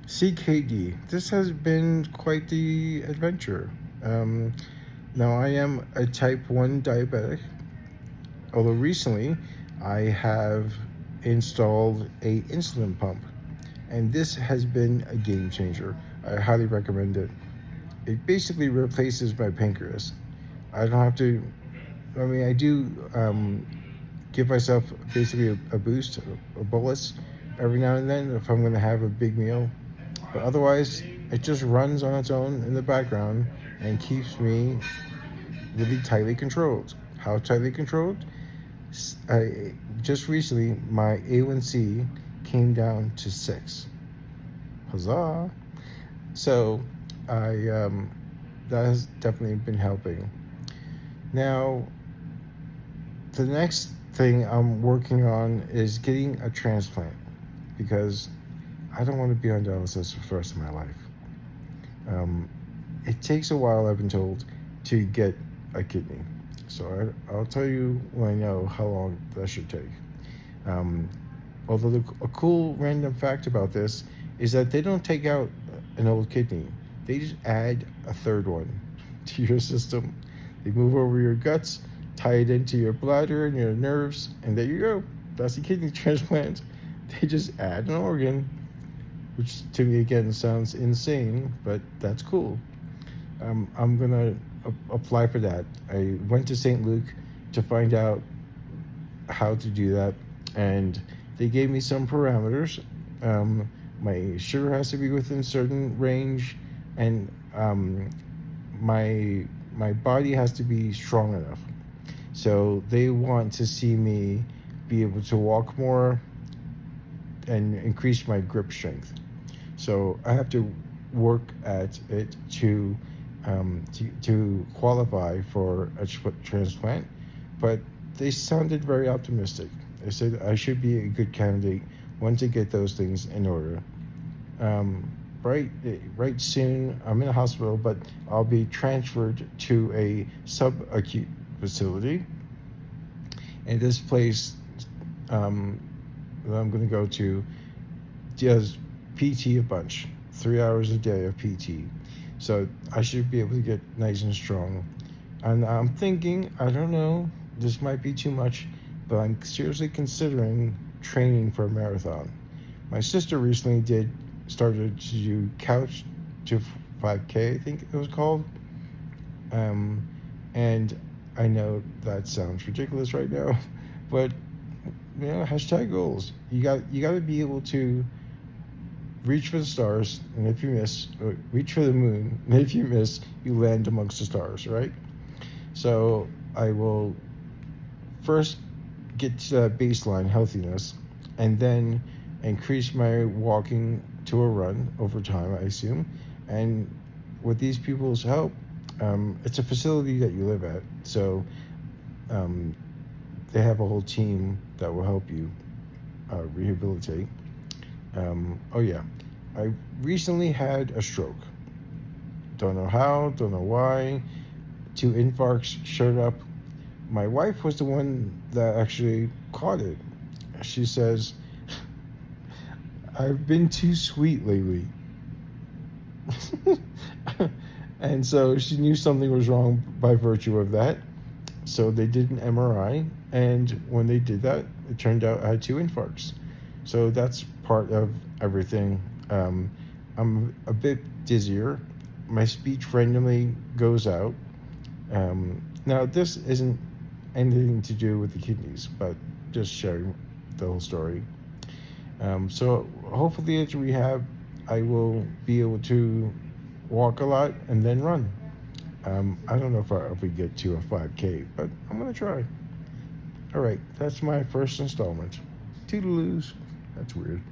CKD. This has been quite the adventure. Um, Now, I am a type 1 diabetic, although recently I have installed a insulin pump, and this has been a game changer. I highly recommend it. It basically replaces my pancreas. I don't have to, I mean, I do give myself basically a boost, a bolus every now and then if I'm going to have a big meal. But otherwise, it just runs on its own in the background and keeps me really tightly controlled. How tightly controlled? Just recently, my A1C came down to 6. Huzzah! So, I that has definitely been helping. Now, the next thing I'm working on is getting a transplant because I don't want to be on dialysis for the rest of my life. Um, it takes a while, I've been told, to get a kidney. So I'll tell you when I know how long that should take. Um, Although a cool random fact about this is that they don't take out an old kidney, they just add a third one to your system. They move over your guts, tie it into your bladder and your nerves, and there you go. That's a kidney transplant. They just add an organ, which to me again sounds insane, but that's cool. I'm gonna apply for that. I went to St. Luke to find out how to do that, and they gave me some parameters. My sugar has to be within certain range, and my body has to be strong enough. So they want to see me be able to walk more and increase my grip strength. So I have to work at it to qualify for a transplant. But they sounded very optimistic. They said I should be a good candidate once I get those things in order. Um, right soon, I'm in a hospital, but I'll be transferred to a subacute facility. And this place that I'm going to go to does PT a bunch, 3 hours a day of PT. So I should be able to get nice and strong. And I'm thinking, I don't know, this might be too much, but I'm seriously considering training for a marathon. My sister recently started to do Couch to 5K, I think it was called. Um, and I know that sounds ridiculous right now, but hashtag goals. You got to be able to reach for the stars, and if you miss, reach for the moon, and if you miss, you land amongst the stars, right? So I will first get to that baseline healthiness, and then increase my walking to a run over time, I assume. And with these people's help, it's a facility that you live at, so um, they have a whole team that will help you rehabilitate. Oh yeah, I recently had a stroke. Don't know how, don't know why. 2 infarcts showed up. My wife was the one that actually caught it. She says, I've been too sweet lately. And so she knew something was wrong by virtue of that. So they did an MRI, and when they did that, it turned out I had 2 infarcts. So that's part of everything. I'm a bit dizzier. My speech randomly goes out. Now, this isn't anything to do with the kidneys, but just sharing the whole story. So hopefully at rehab, I will be able to walk a lot and then run. I don't know if we get to a 5K, but I'm going to try. All right, that's my first installment. Toodaloos. That's weird.